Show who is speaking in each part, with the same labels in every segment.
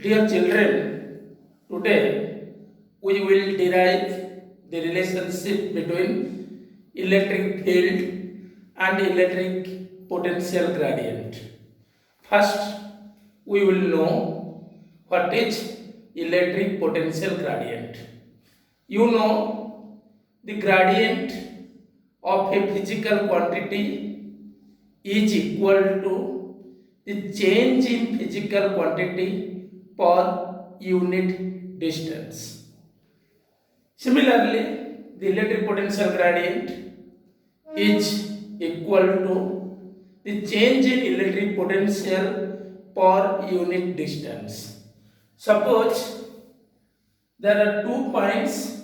Speaker 1: Dear children, today we will derive the relationship between electric field and electric potential gradient. First, we will know what is electric potential gradient. You know the gradient of a physical quantity is equal to the change in physical quantity per unit distance. Similarly, the electric potential gradient is equal to the change in electric potential per unit distance. Suppose there are 2 points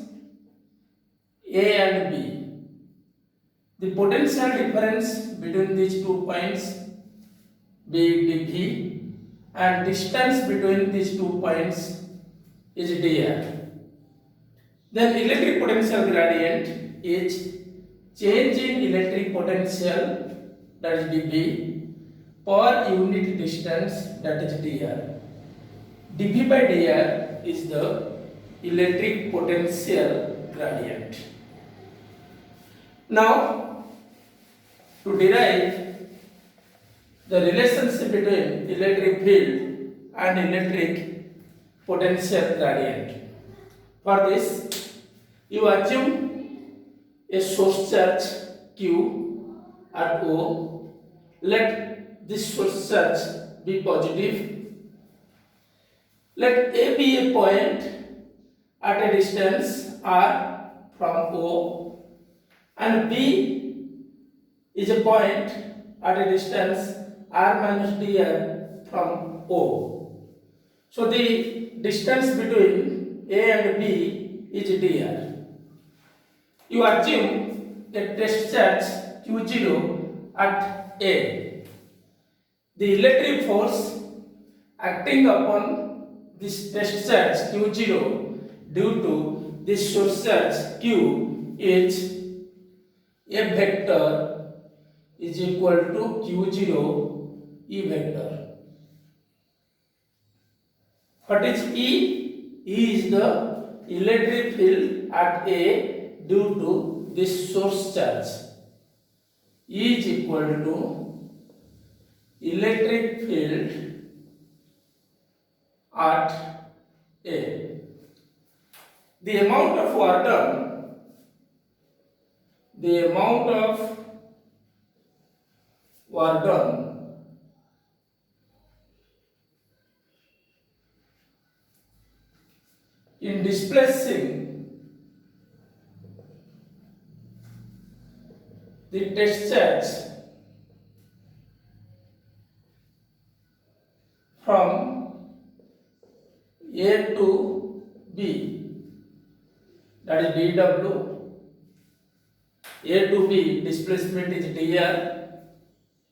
Speaker 1: A and B. The potential difference between these 2 points be dV and distance between these 2 points is dr. Then electric potential gradient is change in electric potential, that is dV, per unit distance, that is dr. dV by dr is the electric potential gradient. Now, to derive the relationship between electric field and electric potential gradient, for this you assume a source charge Q at O. Let this source charge be positive. Let A be a point at a distance R from O, and B is a point at a distance R minus dr from O. So the distance between A and B is dr. You assume a test charge Q0 at A. The electric force acting upon this test charge Q0 due to this source charge Q is F vector is equal to Q0 E vector. What is E? E is the electric field at A due to this source charge. E is equal to electric field at A. The amount of work done, in displacing the test charge from A to B, that is dW. A to B displacement is dr.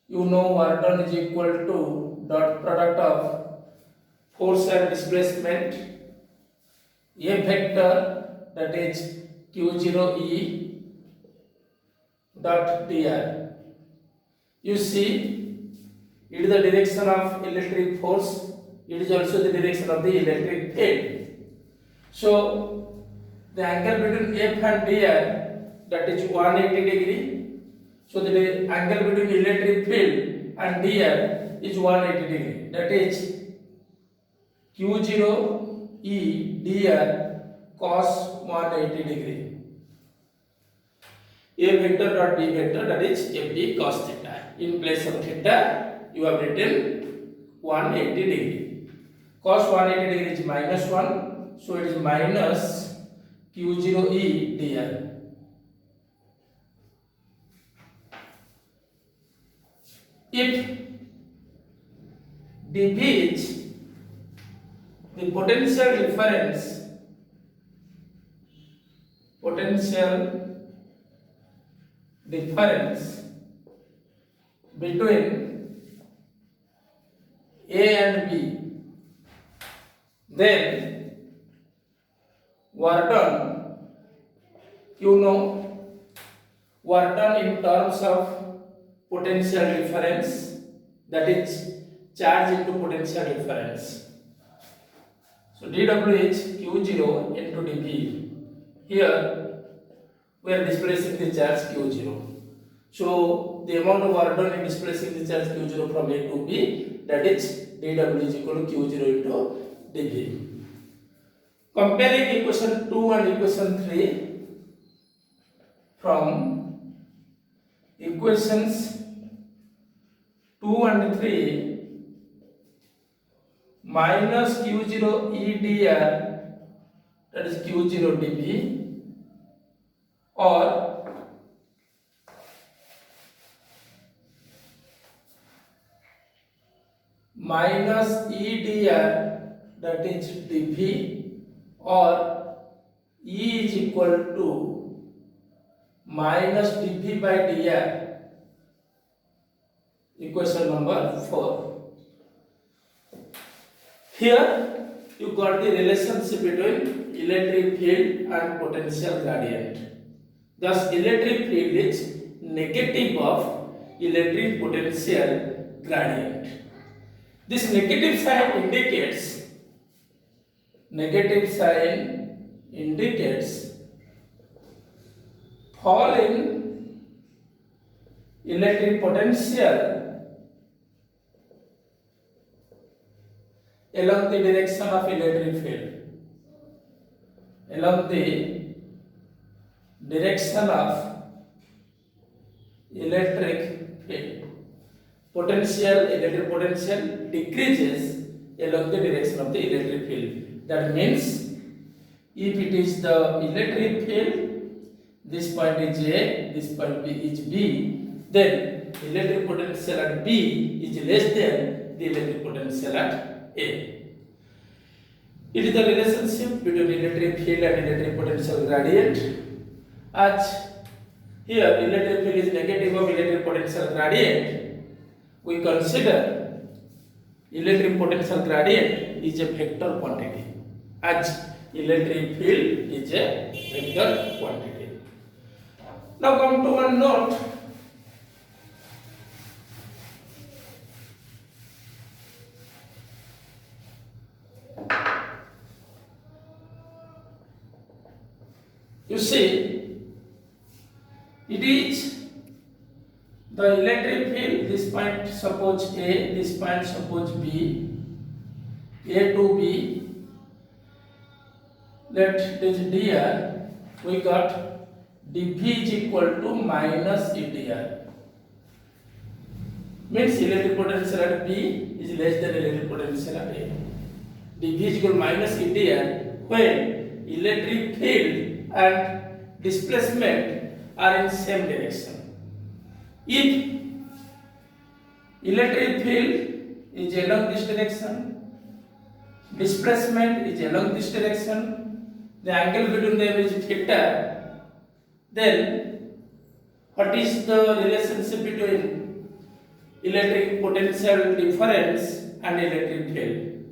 Speaker 1: You know work done is equal to dot product of force and displacement. A vector, that is Q0E dot dr. You see, it is the direction of electric force, it is also the direction of the electric field. So the angle between F and dr, that is 180 degree. So the angle between electric field and dr is 180 degree. That is Q0 E dr cos 180 degree. A vector dot B vector, that is FD cos theta. In place of theta, you have written 180 degree. Cos 180 degree is minus 1, so it is minus Q0 E dr. If dV is the potential difference between A and B, then work done, you know, work done in terms of potential difference, that is charge into potential difference. So dW is Q0 into dV. Here we are displacing the charge Q0. So the amount of work done in displacing the charge Q0 from A to B, that is dW is equal to Q0 into dV. Comparing equation 2 and equation 3, from equations 2 and 3, minus Q0 EdR, that is Q0 dV, or minus EdR, that is dV, or E is equal to minus dV by dr, equation number 4. Here you got the relationship between electric field and potential gradient. Thus electric field is negative of electric potential gradient. This negative sign indicates fall in electric potential along the direction of electric field. Along the direction of electric field. Electric potential decreases along the direction of the electric field. That means if it is the electric field, this point is A, this point B is B, then electric potential at B is less than the electric potential at A. It is the relationship between electric field and electric potential gradient. As here electric field is negative of electric potential gradient, we consider electric potential gradient is a vector quantity, as electric field is a vector quantity. Now come to one note. You see, it is the electric field, this point suppose A, this point suppose B, A to B, let it is dr, we got dV is equal to minus EdR. Means electric potential at B is less than electric potential at A. dV is equal to minus EdR when electric field and displacement are in same direction. If electric field is along this direction, displacement is along this direction, the angle between them is theta, then what is the relationship between electric potential difference and electric field?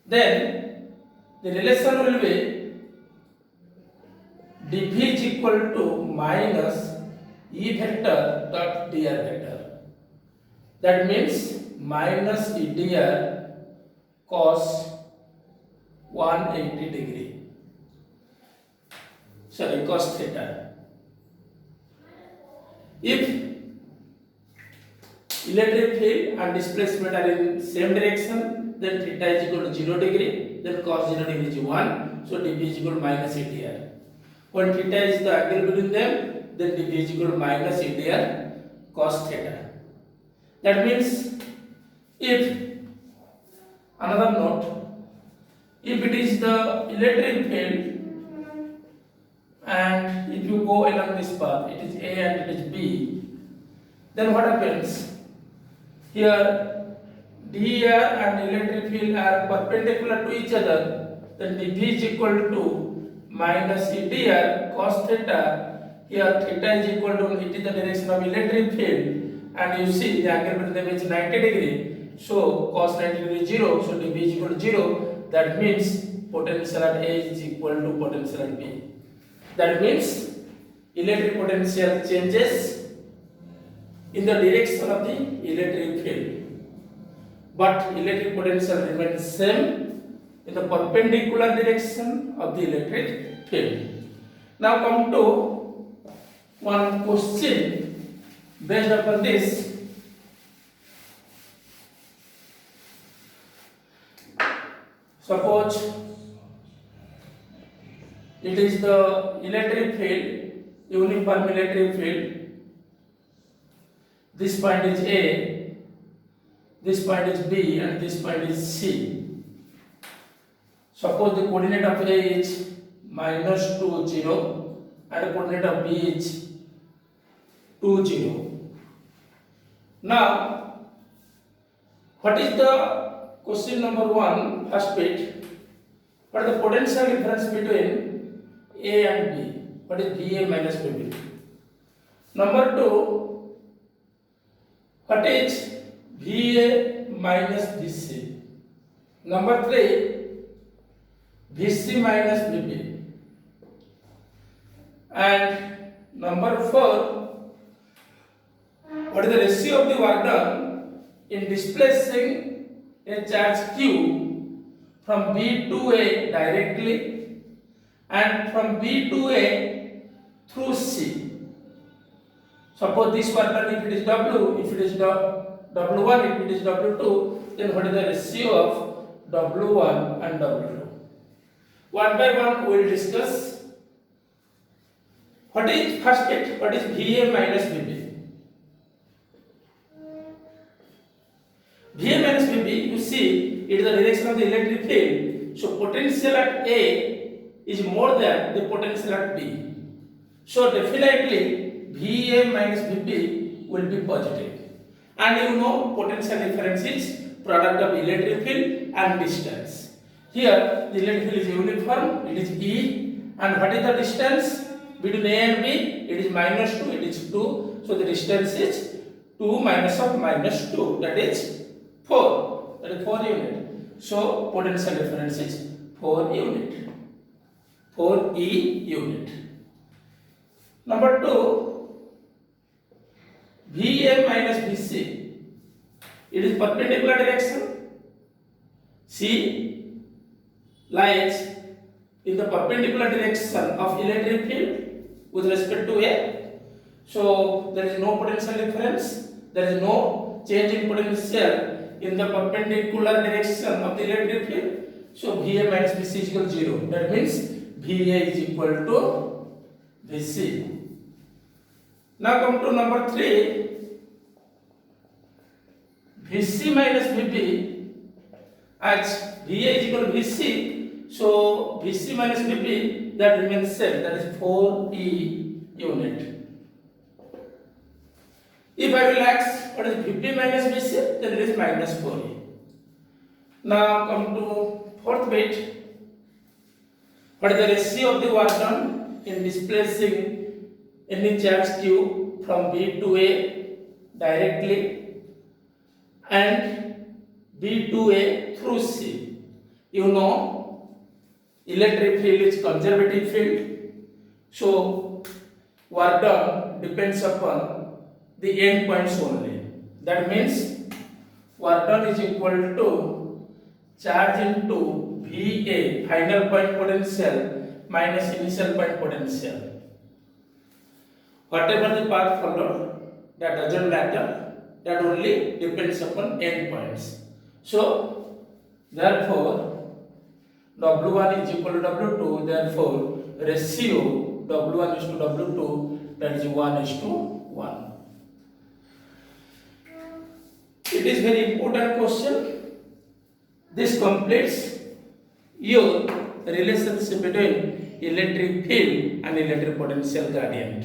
Speaker 1: Then the relation will be dV is equal to minus E vector dot dr vector. That means minus EdR cos 180 degree. Sorry, cos theta. If electric field and displacement are in same direction, then theta is equal to 0 degree, then cos 0 degree is 1, so dV is equal to minus EdR. When theta is the angle between them, then dV is equal to minus EdR cos theta. That means if, another note, if it is the electric field and if you go along this path, it is A and it is B, then what happens? Here dr and electric field are perpendicular to each other, then dV is equal to minus EdR cos theta. Here theta is equal to, it is the direction of electric field, and you see the angle between them is 90 degree, so cos 90 degree is 0, so dV is equal to 0. That means potential at A is equal to potential at B. That means electric potential changes in the direction of the electric field, but electric potential remains same in the perpendicular direction of the electric field. Now come to one question based upon this. Suppose it is the electric field, uniform electric field. This point is A, this point is B, and this point is C. Suppose the coordinate of A is -2, 0, and the coordinate of B is 2, 0. Now, what is the question number 1, first bit? What is the potential difference between A and B? What is VA minus VB? Number 2, what is VA minus VC? Number 3, VC minus VB. And number 4, what is the ratio of the work done in displacing a charge Q from B to A directly and from B to A through C? Suppose this work done, if it is W, if it is W1, if it is W2, then what is the ratio of W1 and W2? One by one we will discuss. What is first bit? What is VA minus VB? VA minus VB, you see, it is the direction of the electric field. So potential at A is more than the potential at B. So definitely VA minus VB will be positive. And you know potential difference is product of electric field and distance. Here the electric field is uniform, it is E, and what is the distance between A and B? It is -2, it is 2. So the distance is 2 minus of -2, that is 4. That is 4 unit. So potential difference is 4 unit. 4 E unit. Number 2, VA minus VC. It is perpendicular direction. C lies in the perpendicular direction of electric field with respect to A. So there is no potential difference. There is no change in potential in the perpendicular direction of the electric field. So VA minus VC is equal to 0. That means VA is equal to VC. Now come to number 3. VC minus VB, as VA is equal to VC, so VC minus VB, that remains same, that is 4E unit. If I will ask what is VB minus VC, then it is minus 4E. Now come to fourth bit. What is the ratio of the work done in displacing any charge Q from B to A directly and B to A through C? You know, electric field is conservative field, so work done depends upon the end points only. That means work done is equal to charge into VA, final point potential, minus initial point potential. Whatever the path followed, that doesn't matter, that only depends upon end points. So therefore W1 is equal to W2, therefore ratio W1 is to W2, that is 1 is to 1. It is very important question. This completes your relationship between electric field and electric potential gradient.